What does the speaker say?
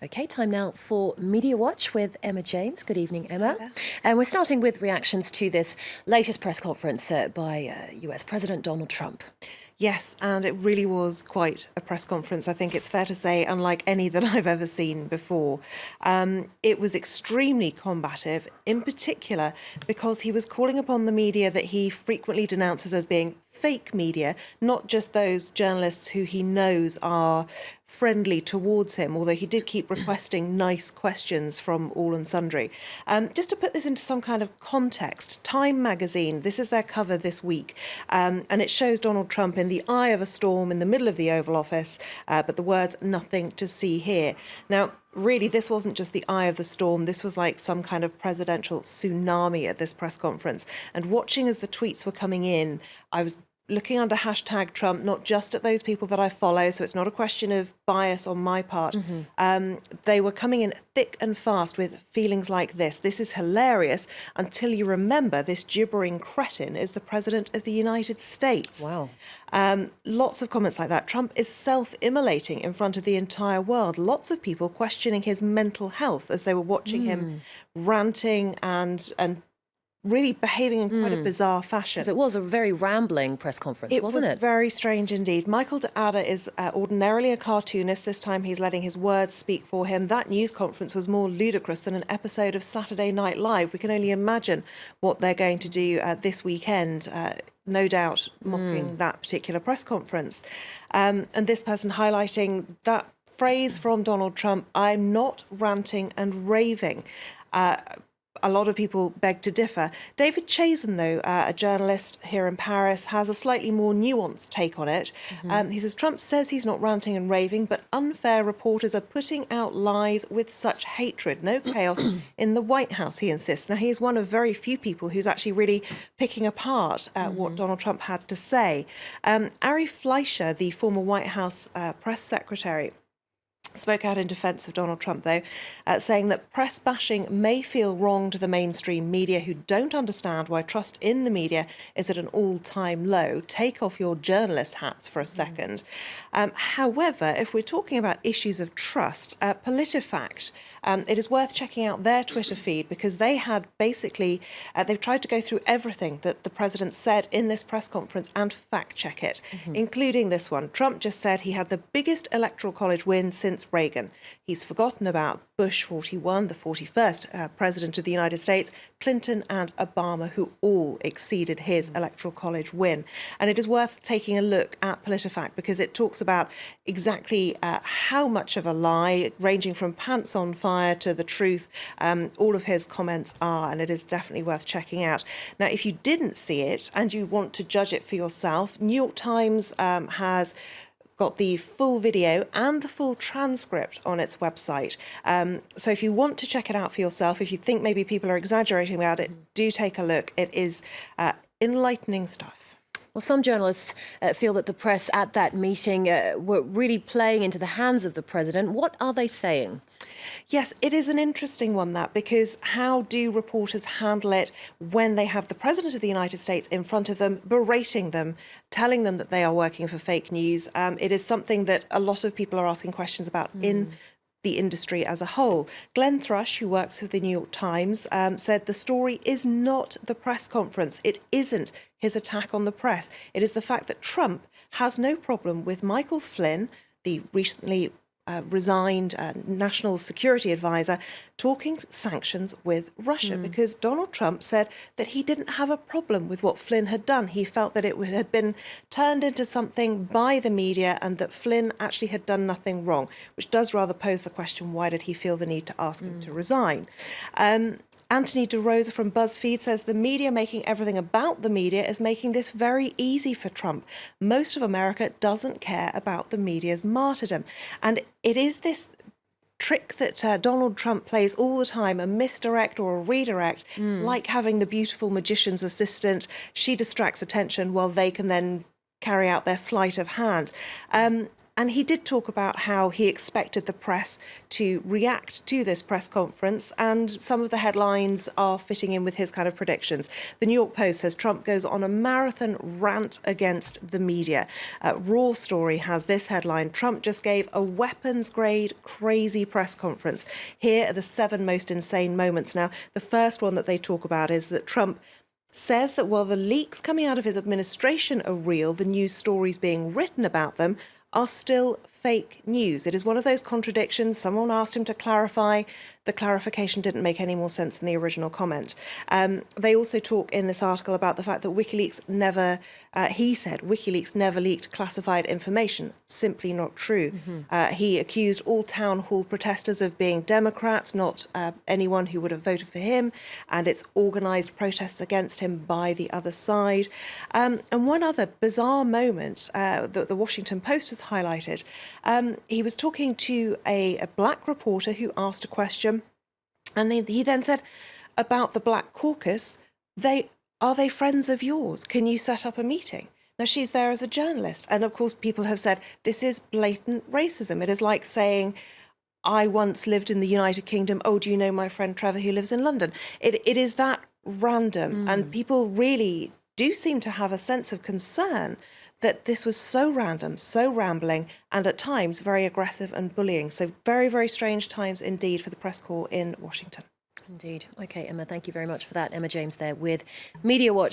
Okay, time now for MediaWatch with Emma James. Good evening, Emma. Hi there. And we're starting with reactions to this latest press conference by US President Donald Trump. Yes, and it really was quite a press conference. I think it's fair to say, unlike any that I've ever seen before. It was extremely combative, in particular because he was calling upon the media that he frequently denounces as being fake media, not just those journalists who he knows are friendly towards him, although he did keep requesting nice questions from all and sundry. Just to put this into some kind of context, Time magazine, this is their cover this week, and it shows Donald Trump in the eye of a storm in the middle of the Oval Office, but the words "nothing to see here." Now, really, this wasn't just the eye of the storm. This was like some kind of presidential tsunami at this press conference. And watching as the tweets were coming in, I was looking under hashtag Trump, not just at those people that I follow, so it's not a question of bias on my part. They were coming in thick and fast with feelings like this. This is hilarious until you remember this gibbering cretin is the President of the United States. Wow. Lots of comments like that. Trump is self-immolating in front of the entire world. Lots of people questioning his mental health as they were watching him ranting and really behaving in quite a bizarre fashion. Because it was a very rambling press conference, wasn't it? It was very strange indeed. Michael Tirade is ordinarily a cartoonist. This time he's letting his words speak for him. That news conference was more ludicrous than an episode of Saturday Night Live. We can only imagine what they're going to do this weekend. No doubt mocking that particular press conference. And this person highlighting that phrase from Donald Trump, "I'm not ranting and raving." A lot of people beg to differ. David Chazen, though, a journalist here in Paris, has a slightly more nuanced take on it. He says, Trump says he's not ranting and raving, but unfair reporters are putting out lies with such hatred. No chaos in the White House, he insists. Now, he is one of very few people who's actually really picking apart what Donald Trump had to say. Ari Fleischer, the former White House press secretary, spoke out in defence of Donald Trump, though, saying that press bashing may feel wrong to the mainstream media who don't understand why trust in the media is at an all-time low. Take off your journalist hats for a second. However, if we're talking about issues of trust, PolitiFact, it is worth checking out their Twitter feed because they had basically, they've tried to go through everything that the president said in this press conference and fact-check it, including this one. Trump just said he had the biggest electoral college win since Reagan. He's forgotten about Bush 41, the 41st president of the United States, Clinton and Obama, who all exceeded his electoral college win. And it is worth taking a look at PolitiFact because it talks about exactly how much of a lie, ranging from pants on fire to the truth, all of his comments are, and it is definitely worth checking out. Now, if you didn't see it and you want to judge it for yourself, New York Times has got the full video and the full transcript on its website. So if you want to check it out for yourself, if you think maybe people are exaggerating about it, do take a look. It is enlightening stuff. Well, some journalists feel that the press at that meeting were really playing into the hands of the president. What are they saying? Yes, it is an interesting one, that, because how do reporters handle it when they have the President of the United States in front of them, berating them, telling them that they are working for fake news? It is something that a lot of people are asking questions about in the industry as a whole. Glenn Thrush, who works for the New York Times, said the story is not the press conference. It isn't his attack on the press. It is the fact that Trump has no problem with Michael Flynn, the recently resigned national security advisor, talking sanctions with Russia, because Donald Trump said that he didn't have a problem with what Flynn had done. He felt that it had been turned into something by the media and that Flynn actually had done nothing wrong, which does rather pose the question, why did he feel the need to ask him to resign? Anthony DeRosa from BuzzFeed says the media making everything about the media is making this very easy for Trump. Most of America doesn't care about the media's martyrdom. And it is this trick that Donald Trump plays all the time, a misdirect or a redirect, like having the beautiful magician's assistant. She distracts attention while they can then carry out their sleight of hand. And he did talk about how he expected the press to react to this press conference, and some of the headlines are fitting in with his kind of predictions. The New York Post says Trump goes on a marathon rant against the media. Raw Story has this headline: Trump just gave a weapons-grade crazy press conference. Here are the 7 most insane moments. Now, the first one that they talk about is that Trump says that while the leaks coming out of his administration are real, the news stories being written about them are still fake news. It is one of those contradictions. Someone asked him to clarify. The clarification didn't make any more sense than the original comment. They also talk in this article about the fact that WikiLeaks never, he said, WikiLeaks never leaked classified information. Simply not true. He accused all town hall protesters of being Democrats, not anyone who would have voted for him, and it's organised protests against him by the other side. And one other bizarre moment that the Washington Post has highlighted, he was talking to a black reporter who asked a question, and he then said about the Black Caucus, are they friends of yours? Can you set up a meeting? Now, she's there as a journalist. And of course, people have said this is blatant racism. It is like saying, I once lived in the United Kingdom. Oh, do you know my friend Trevor who lives in London? It is that random. And people really do seem to have a sense of concern that this was so random, so rambling, and at times very aggressive and bullying. So very, very strange times indeed for the press corps in Washington. Indeed. OK, Emma, thank you very much for that. Emma James there with MediaWatch.